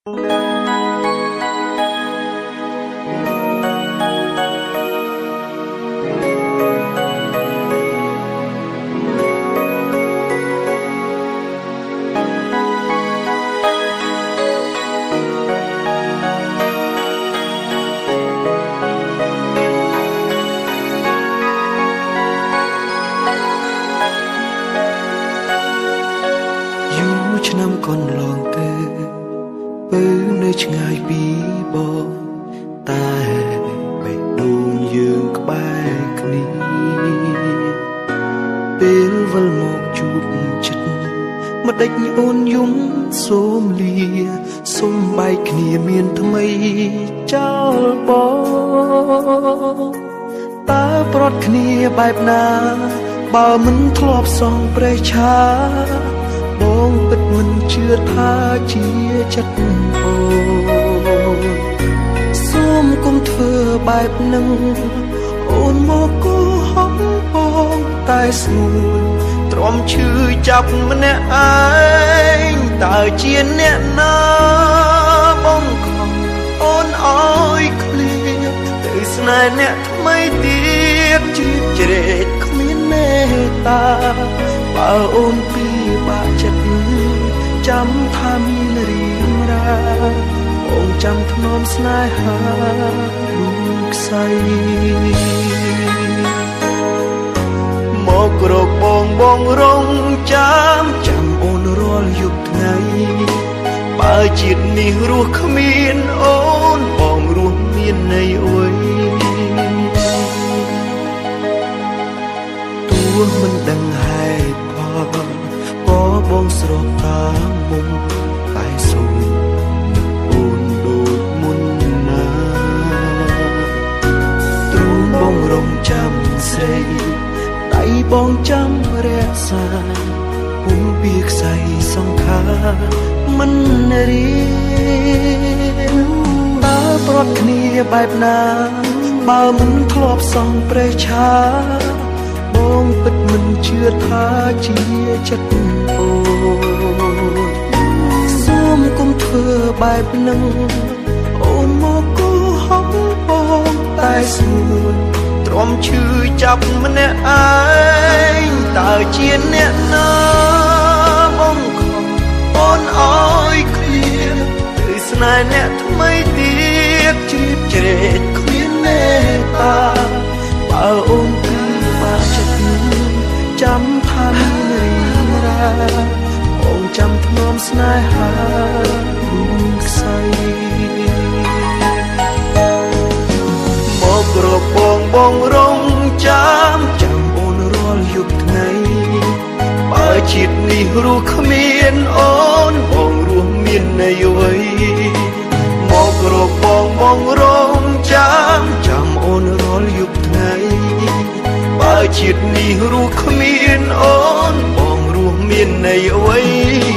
ឆ្នាំកន្លងទៅពើនៅឆ្ងាយពីបងតែបេះដូងយើងក្បែរគ្នាពេលវិលមកជួបចិត្តម្ដេចអូនយំសូមលាសូមបែកគ្នាមានថ្មីចោលបងតើប្រត់គ្នាបែបណាបើមិនធ្លាប់សងប្រេះឆាបងពិតមិនជឿថាជាចិត្តអូនសូមកុំធ្វើបែបនឹងអូនមកគោហំបងតែស្ងួនទ្រាំឈឺចាប់ម្នាក់ឯងតើជាអ្នកណាបងខំអូនអើយឃ្លៀតទៅស្នេហ៍អ្នកថ្មីទៀតជ្រៀតជ្រែកគ្មានមេត្តាបើអូនពីបាក់ចិត្តចាំថាមានរៀងរាអូនចាំធ្នមស្នេហាលោកខ្សែមករកបងរងចាំអូនរាល់យប់ថ្ងៃបើជាតិនេះរស់គ្មានអូនបងរស់មានន័យអីទោះមិនដឹងហេតុផលក៏បងស្រស់តាមមុំតែសូមនឹកអូនដូចមុនណាទ្រូងបងរងចាំស្រីដៃបងចាំរក្សាពុំពីខ្សែសង្ខារមិនរៀងតើប្រត់គ្នាបែបណាបើមិនធ្លាប់សងប្រេះឆាបងពិតមិនជឿថាជាចិត្តអូនសូមកុំធ្វើបែបនឹងអូនមកគោហំបងតែស្ងួនទ្រាំឈឺចាប់ម្នាក់ឯងតើជាអ្នកណាបងខំអូនអើយឃ្លៀតទៅស្នេហ៍អ្នកថ្មីទៀតជ្រៀតជ្រែកគ្មានមេត្តាបើអូនពីបាក់ចិត្តចាំថាមានរៀងរាអូនចាំធ្នមស្នេហាលោកខ្សែមករកបងរងចាំអូនរាល់យប់ថ្ងៃបើជាតិនេះរស់គ្មានអូនបងរស់មានន័យអ្វីមករកបងរងចាំអូនរាល់យប់ថ្ងៃបើជាតិនេះរស់គ្មានអូនបងរស់មានន័យអ្វី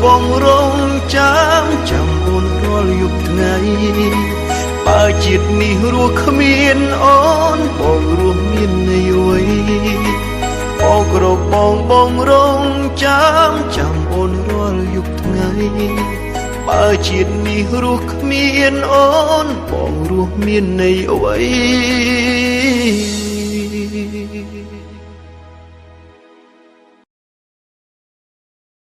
បងរងចាំអូនរាល់យប់ថ្ងៃបើជាតិនេះរស់គ្មានអូនបងរស់មានន័យអ្វីបងក្របងរងចាំអូនរាល់យប់ថ្ងៃបើជាតិនេះរស់គ្មានអូនបងរស់មានន័យអ្វី